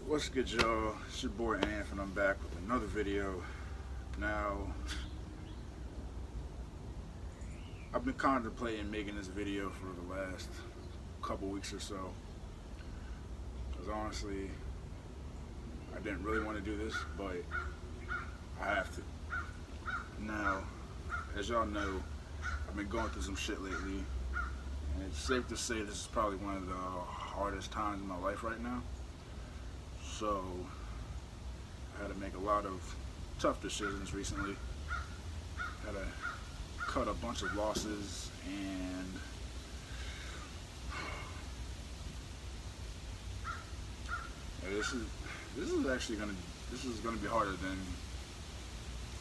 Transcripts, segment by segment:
What's good, y'all? It's your boy Anth, and I'm back with another video. Now, I've been contemplating making this video for the last couple weeks or so, because honestly, I didn't really want to do this, but I have to. Now, as y'all know, I've been going through some shit lately, and it's safe to say this is probably one of the hardest times in my life right now. So, I had to make a lot of tough decisions recently. Had to cut a bunch of losses, and this is actually gonna be harder than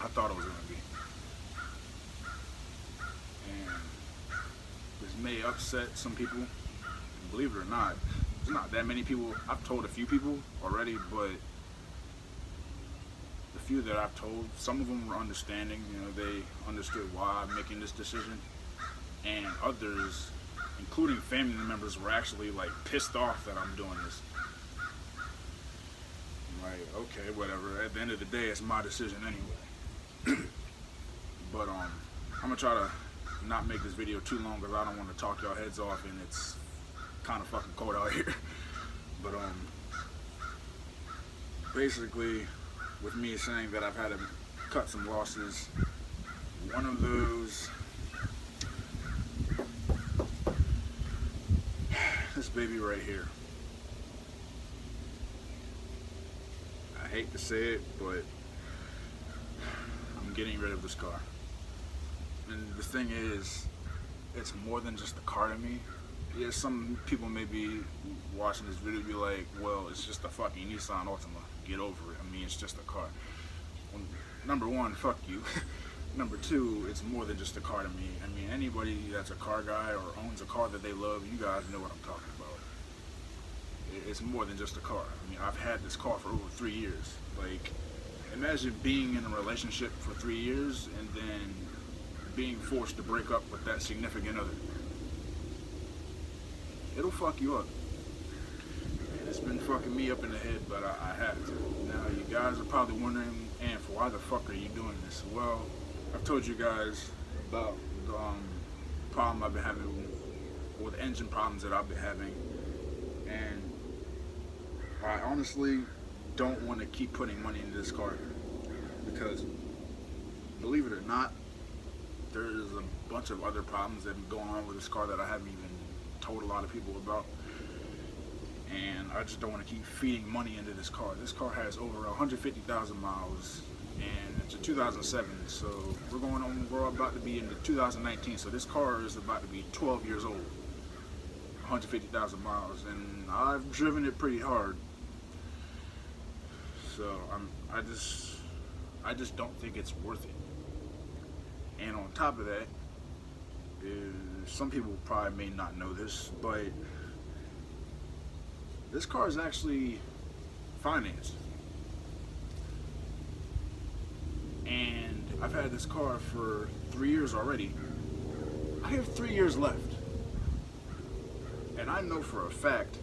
I thought it was gonna be. And this may upset some people. Believe it or not, there's not that many people. I've told a few people already, but the few that I've told, some of them were understanding. You know, they understood why I'm making this decision, and others, including family members, were actually like pissed off that I'm doing this. I'm like, okay, whatever. At the end of the day, it's my decision anyway. But I'm gonna try to not make this video too long because I don't want to talk y'all heads off, and it's kind of fucking cold out here. But basically, with me saying that I've had to cut some losses, one of those, this baby right here. I hate to say it, but I'm getting rid of this car. And the thing is, it's more than just a car to me. Yeah, some people may be watching this video and be like, well, it's just a fucking Nissan Altima. Get over it. I mean, it's just a car. Well, number one, fuck you. Number two, it's more than just a car to me. I mean, anybody that's a car guy or owns a car that they love, you guys know what I'm talking about. It's more than just a car. I mean, I've had this car for over 3 years. Like, imagine being in a relationship for 3 years and then being forced to break up with that significant other. It'll fuck you up. It's been fucking me up in the head, but I have to. Now, you guys are probably wondering, and for why the fuck are you doing this? Well, I've told you guys about the problem I've been having, or the engine problems that I've been having, and I honestly don't want to keep putting money into this car because, believe it or not, there's a bunch of other problems that have been going on with this car that I haven't even told a lot of people about, and I just don't want to keep feeding money into this car. This car has over 150,000 miles, and it's a 2007, so we're about to be into 2019, so this car is about to be 12 years old. 150,000 miles, and I've driven it pretty hard, so I just don't think it's worth it. And on top of that, some people probably may not know this, but this car is actually financed. And I've had this car for 3 years already. I have 3 years left. And I know for a fact,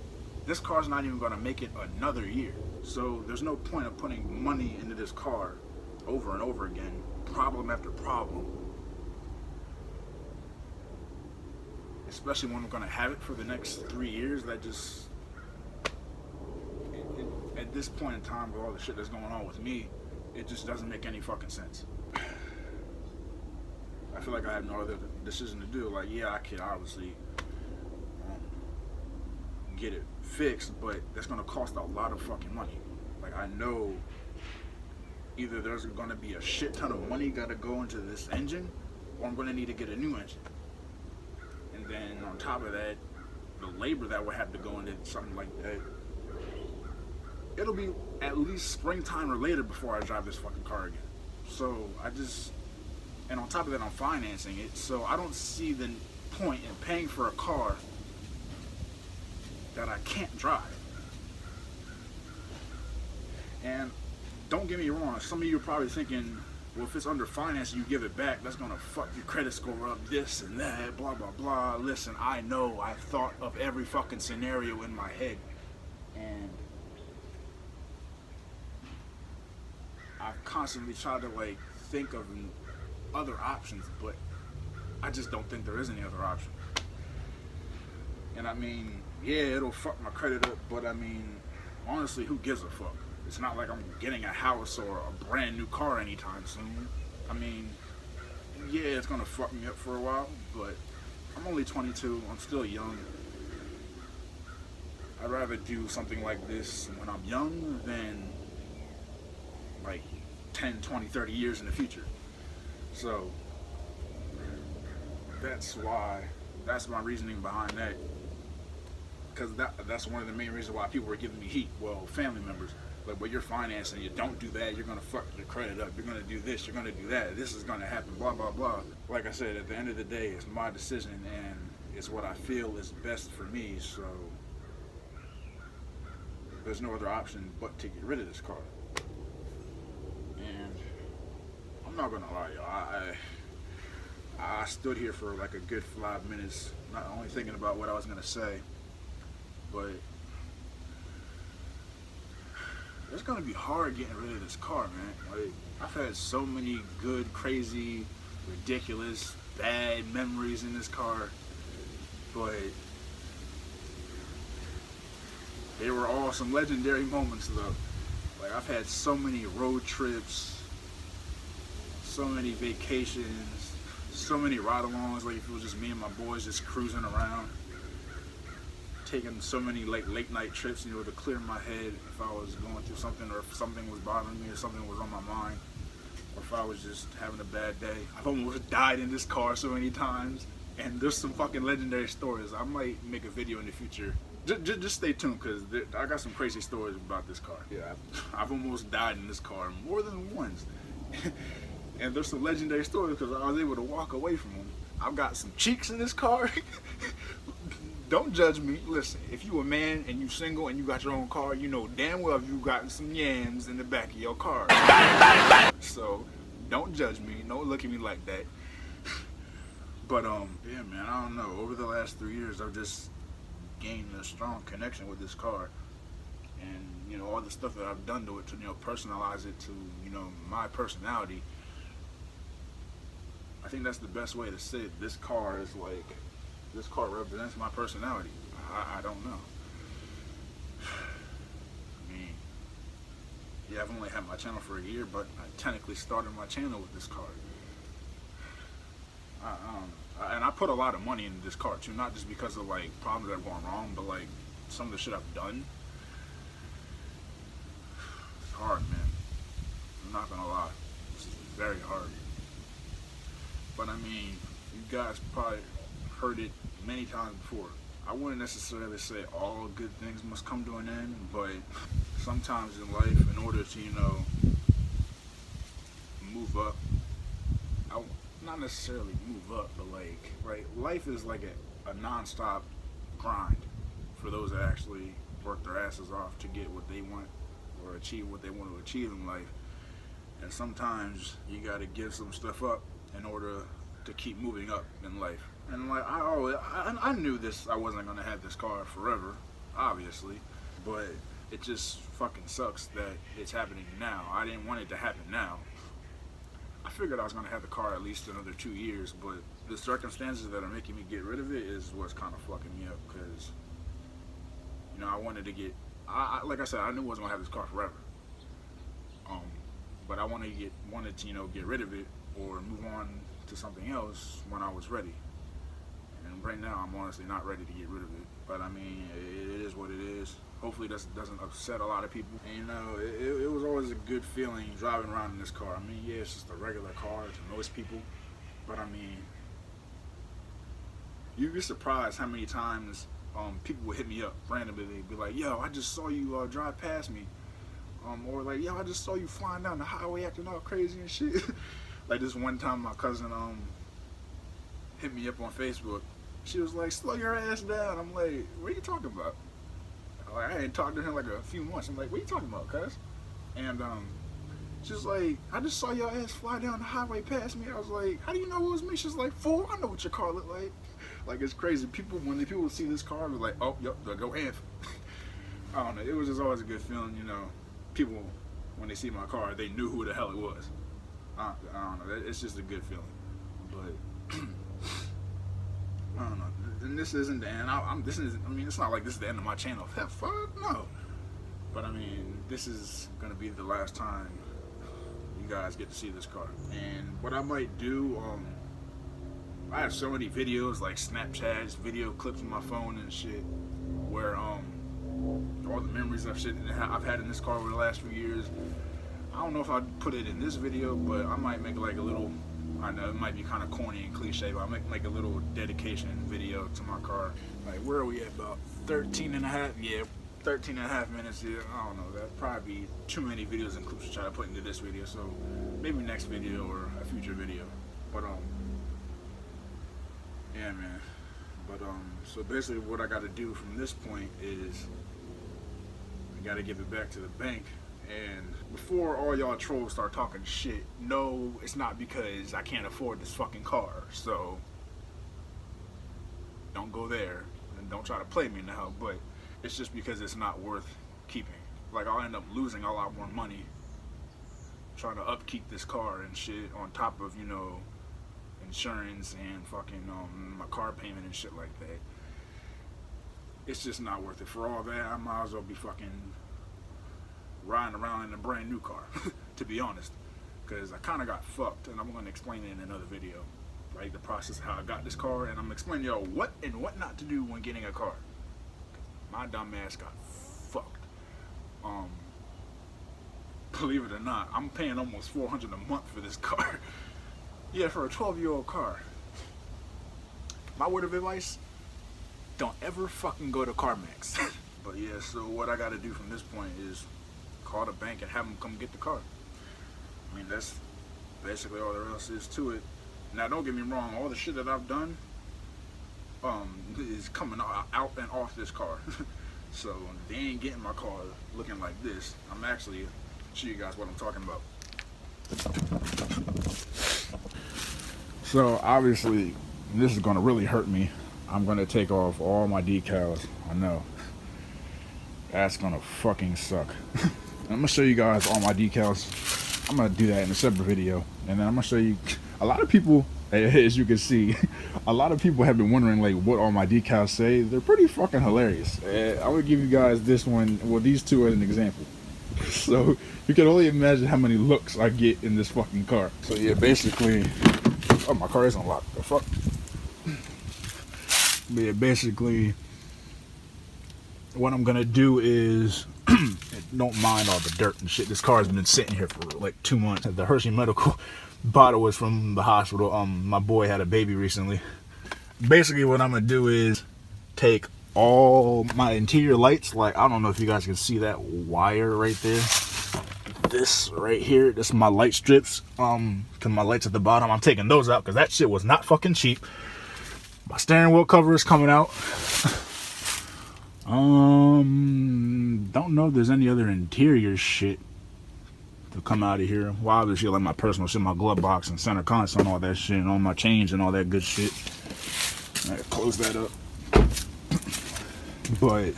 this car's not even gonna make it another year. So there's no point of putting money into this car over and over again, problem after problem. Especially when I'm gonna have it for the next 3 years. That just, at this point in time, with all the shit that's going on with me, it just doesn't make any fucking sense. I feel like I have no other decision to do. Like, yeah, I could obviously get it fixed, but that's gonna cost a lot of fucking money. Like, I know either there's gonna be a shit ton of money gotta go into this engine, or I'm gonna need to get a new engine. And then on top of that, the labor that would have to go into something like that, it'll be at least springtime or later before I drive this fucking car again. So and on top of that, I'm financing it, so I don't see the point in paying for a car that I can't drive. And don't get me wrong, some of you are probably thinking, well, if it's under finance and you give it back, that's gonna fuck your credit score up, this and that, blah, blah, blah. Listen, I know, I've thought of every fucking scenario in my head. And I've constantly tried to like think of other options, but I just don't think there is any other option. And I mean, yeah, it'll fuck my credit up, but I mean, honestly, who gives a fuck? It's not like I'm getting a house or a brand new car anytime soon. I mean, yeah, it's gonna fuck me up for a while, but I'm only 22, I'm still young. I'd rather do something like this when I'm young than like 10, 20, 30 years in the future. So that's my reasoning behind that. Because that's one of the main reasons why people were giving me heat. Well, family members, like, well, you're financing, you don't do that, you're gonna fuck your credit up, you're gonna do this, you're gonna do that, this is gonna happen, blah, blah, blah. Like I said, at the end of the day, it's my decision and it's what I feel is best for me, so there's no other option but to get rid of this car. And I'm not gonna lie, y'all, I stood here for like a good 5 minutes, not only thinking about what I was gonna say, but it's gonna be hard getting rid of this car, man. Like, I've had so many good, crazy, ridiculous, bad memories in this car, but they were all some legendary moments though. Like, I've had so many road trips, so many vacations, so many ride-alongs, like if it was just me and my boys just cruising around, taking so many late night trips, to clear my head if I was going through something, or if something was bothering me, or something was on my mind, or if I was just having a bad day. I've almost died in this car so many times, and there's some fucking legendary stories. I might make a video in the future. Just stay tuned, because I got some crazy stories about this car. Yeah, I've almost died in this car more than once. And there's some legendary stories because I was able to walk away from them. I've got some cheeks in this car. Don't judge me. Listen, if you a man and you single and you got your own car, you know damn well you got some yams in the back of your car. So don't judge me. Don't look at me like that. But yeah, man, I don't know. Over the last 3 years, I've just gained a strong connection with this car, and all the stuff that I've done to it to personalize it to my personality. I think that's the best way to say it. This car represents my personality. I don't know. I mean, yeah, I've only had my channel for a year, but I technically started my channel with this car. And I put a lot of money into this car too, not just because of like problems that have gone wrong, but like some of the shit I've done. It's hard, man. I'm not gonna lie. This is very hard. But I mean, you guys probably heard it many times before. I wouldn't necessarily say all good things must come to an end, but sometimes in life, in order to, move up, not necessarily move up, but like, right, life is like a non-stop grind for those that actually work their asses off to get what they want or achieve what they want to achieve in life. And sometimes you gotta give some stuff up in order to keep moving up in life. And like I knew this, I wasn't gonna have this car forever, obviously, but it just fucking sucks that it's happening now. I didn't want it to happen now. I figured I was gonna have the car at least another 2 years, but the circumstances that are making me get rid of it is what's kind of fucking me up, because I wanted to get, like I said, I knew I wasn't gonna have this car forever. But I wanted to get rid of it or move on to something else when I was ready. And right now, I'm honestly not ready to get rid of it. But I mean, it is what it is. Hopefully, this doesn't upset a lot of people. And it was always a good feeling driving around in this car. I mean, yeah, it's just a regular car to most people. But I mean, you'd be surprised how many times people would hit me up randomly. They'd be like, yo, I just saw you drive past me. Or like, yo, I just saw you flying down the highway acting all crazy and shit. Like this one time my cousin hit me up on Facebook. She was like, slow your ass down. I'm like, what are you talking about? Like, I hadn't talked to him like a few months. I'm like, what are you talking about, cuz? And she was like, I just saw your ass fly down the highway past me. I was like, how do you know it was me? She's like, fool, I know what your car looked like. Like, it's crazy. When people see this car, they're like, oh, yep, they'll go Anth. I don't know. It was just always a good feeling, people when they see my car, they knew who the hell it was. I don't know. It's just a good feeling. But I don't know. And this isn't the end. This is. I mean, it's not like this is the end of my channel. Fuck no. But I mean, this is gonna be the last time you guys get to see this car. And what I might do, I have so many videos, like Snapchats, video clips on my phone and shit, where all the memories of shit that I've had in this car over the last few years. I don't know if I'd put it in this video, but I might make like a little, I know it might be kind of corny and cliche, but I might make a little dedication video to my car. Like, where are we at? About 13 and a half? Yeah, 13 and a half minutes here. I don't know, that'd probably be too many videos and clips to try to put into this video, so maybe next video or a future video. But yeah, man. But so basically what I gotta do from this point is I gotta give it back to the bank. And before all y'all trolls start talking shit, no, it's not because I can't afford this fucking car. So don't go there and don't try to play me now. But it's just because it's not worth keeping. Like, I'll end up losing a lot more money trying to upkeep this car and shit, on top of, you know, insurance and fucking my car payment and shit like that. It's just not worth it. For all that, I might as well be fucking riding around in a brand new car, to be honest, because I kind of got fucked, and I'm going to explain it in another video, like the process of how I got this car, and I'm explaining y'all what and what not to do when getting a car. My dumb ass got fucked. Believe it or not, I'm paying almost $400 a month for this car. Yeah, for a 12-year-old car. My word of advice, don't ever fucking go to CarMax. But yeah, so what I gotta do from this point is call the bank and have them come get the car. I mean, that's basically all there else is to it. Now, don't get me wrong, all the shit that I've done is coming out and off this car. So they ain't getting my car looking like this. I'm actually show you guys what I'm talking about. So obviously this is gonna really hurt me. I'm gonna take off all my decals. I know that's gonna fucking suck. I'm gonna show you guys all my decals. I'm gonna do that in a separate video, and then I'm gonna show you a lot of people, as you can see, a lot of people have been wondering like what all my decals say. They're pretty fucking hilarious. I would give you guys this one, well, these two as an example. So you can only imagine how many looks I get in this fucking car. So yeah, basically, oh, my car is unlocked. The fuck? But yeah, basically, what I'm gonna do is, don't mind all the dirt and shit. This car has been sitting here for like 2 months. The Hershey Medical bottle was from the hospital. My boy had a baby recently. Basically, what I'm gonna do is take all my interior lights, like, I don't know if you guys can see that wire right there, this right here, this is my light strips, because my lights at the bottom, I'm taking those out because that shit was not fucking cheap. My steering wheel cover is coming out. Don't know if there's any other interior shit to come out of here. Well, obviously, like my personal shit, my glove box and center console and all that shit, and all my change and all that good shit. All right, close that up. But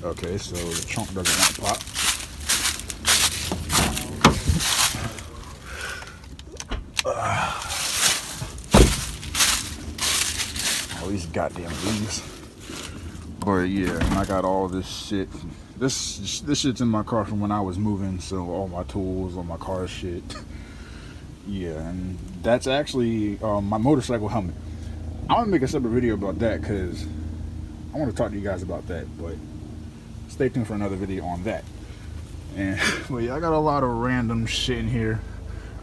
okay, so the trunk doesn't want to pop. All these goddamn leaves. But yeah, and I got all this shit. This shit's in my car from when I was moving, so all my tools, all my car shit. Yeah, and that's actually my motorcycle helmet. I want to make a separate video about that because I want to talk to you guys about that, but stay tuned for another video on that. And well, yeah, I got a lot of random shit in here.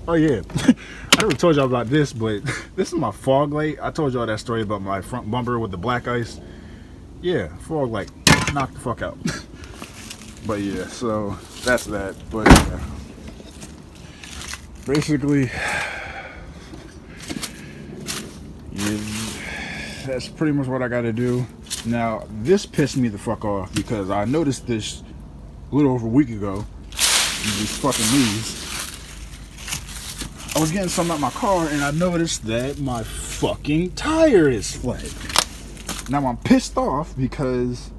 Oh yeah, I never told y'all about this, but this is my fog light. I told y'all that story about my front bumper with the black ice. Yeah, fog light, knock the fuck out. But yeah, so that's that. But yeah, basically, yeah, that's pretty much what I got to do. Now, this pissed me the fuck off because I noticed this a little over a week ago. These fucking leaves. I was getting something out my car and I noticed that my fucking tire is flat. Now I'm pissed off because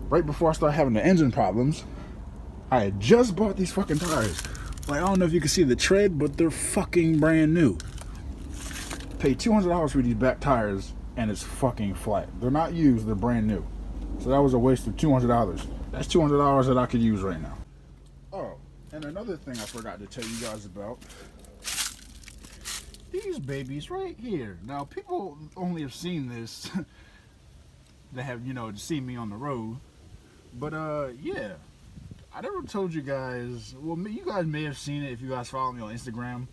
right before I started having the engine problems, I had just bought these fucking tires. Like, I don't know if you can see the tread, but they're fucking brand new. Paid $200 for these back tires, and it's fucking flat. They're not used, they're brand new. So that was a waste of $200. That's $200 that I could use right now. Oh, and another thing I forgot to tell you guys about. These babies right here. Now, people only have seen this. They have, you know, seen me on the road. But, yeah. I never told you guys. Well, you guys may have seen it if you guys follow me on Instagram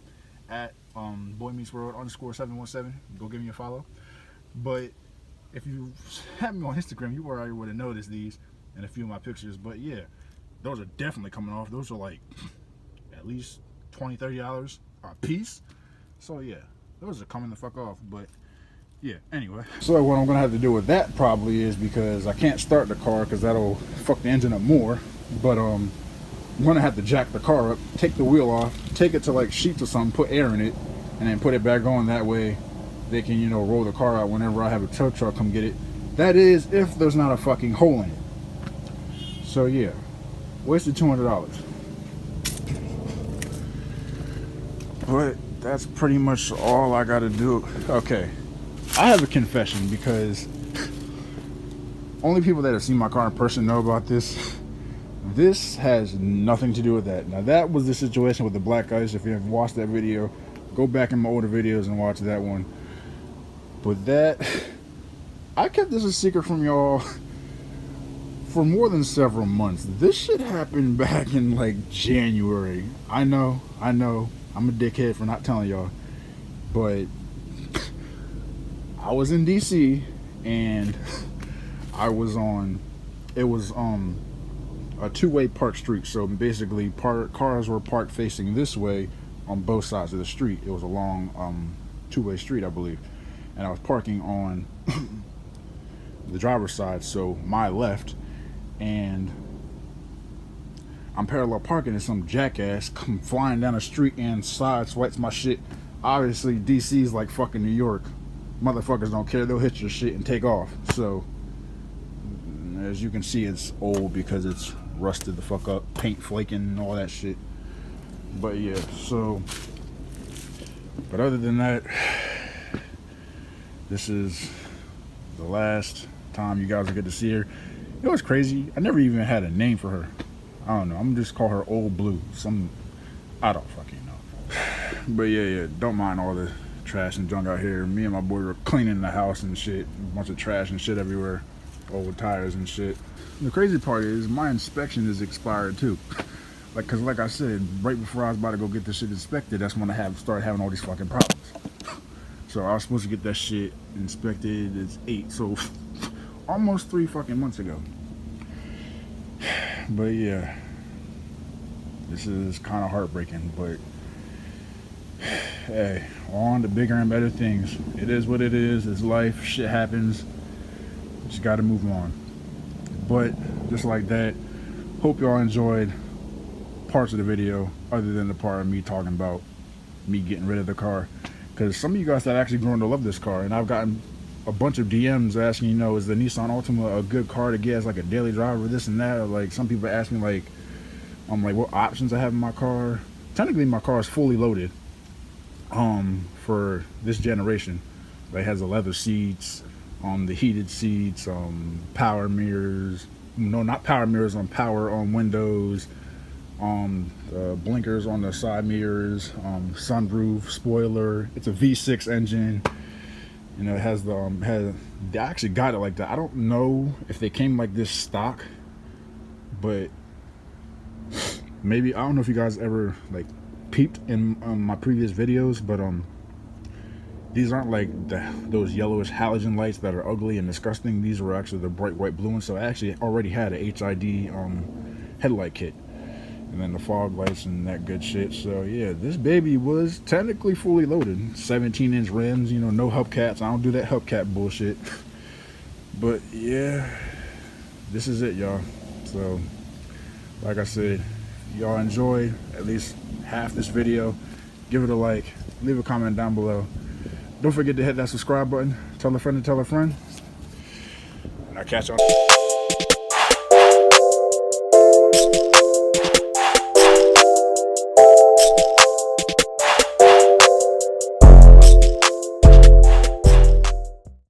at boymeetsworld_717. Go give me a follow. But if you have me on Instagram, you already would have noticed these in a few of my pictures. But yeah, those are definitely coming off. Those are like at least $20, $30 a piece. So yeah, those are coming the fuck off. But yeah, anyway. So what I'm gonna have to do with that probably is, because I can't start the car because that'll fuck the engine up more. But I'm gonna have to jack the car up, take the wheel off, take it to like sheets or something, put air in it, and then put it back on. That way they can, you know, roll the car out whenever I have a tow truck come get it. That is, if there's not a fucking hole in it. So yeah, wasted $200. But that's pretty much all I gotta do. Okay, I have a confession, because only people that have seen my car in person know about this. This has nothing to do with that. Now, that was the situation with the black ice. If you haven't watched that video, go back in my older videos and watch that one. But that, I kept this a secret from y'all for more than several months. This shit happened back in like January. I know, I'm a dickhead for not telling y'all. But I was in DC, and I was on, it was a two-way park street. So basically cars were parked facing this way on both sides of the street. It was a long two-way street, I believe, and I was parking on the driver's side, so my left, and I'm parallel parking, and some jackass come flying down the street and side swipes my shit. Obviously DC's like fucking New York. Motherfuckers don't care, they'll hit your shit and take off. So as you can see, it's old because it's rusted the fuck up, paint flaking and all that shit. But yeah, so, but other than that, this is the last time you guys will get to see her. It was crazy, I never even had a name for her. I don't know, I'm just call her Old Blue. I don't fucking know. But yeah, don't mind all the trash and junk out here. Me and my boy were cleaning the house and shit. A bunch of trash and shit everywhere. Old tires and shit. The crazy part is my inspection is expired too. Like, cause like I said, right before I was about to go get this shit inspected, that's when I started having all these fucking problems. So I was supposed to get that shit inspected. It's 8, so almost 3 fucking months ago. But yeah, this is kind of heartbreaking, but hey, on to bigger and better things. It is what it is. It's life. Shit happens. Just got to move on. But just like that, hope y'all enjoyed parts of the video other than the part of me talking about me getting rid of the car, because some of you guys that actually grown to love this car, and I've gotten a bunch of DMs asking, you know, is the Nissan Altima a good car to get as like a daily driver, this and that, or like some people ask me like what options I have in my car. Technically my car is fully loaded for this generation. It has the leather seats, the heated seats, power mirrors, no, not power mirrors, power windows, blinkers on the side mirrors, sunroof, spoiler. It's a V6 engine. You know, it has they actually got it like that. I don't know if they came like this stock, but maybe, I don't know if you guys ever like peeped in my previous videos, but these aren't like those yellowish halogen lights that are ugly and disgusting. These were actually the bright white blue ones. So I actually already had a HID headlight kit, and then the fog lights and that good shit. So yeah, this baby was technically fully loaded. 17-inch rims, you know, no hubcaps. I don't do that hubcap bullshit. But yeah, this is it, y'all. So like I said, y'all enjoyed at least half this video, give it a like, leave a comment down below. Don't forget to hit that subscribe button, tell a friend to tell a friend, and I'll catch y'all.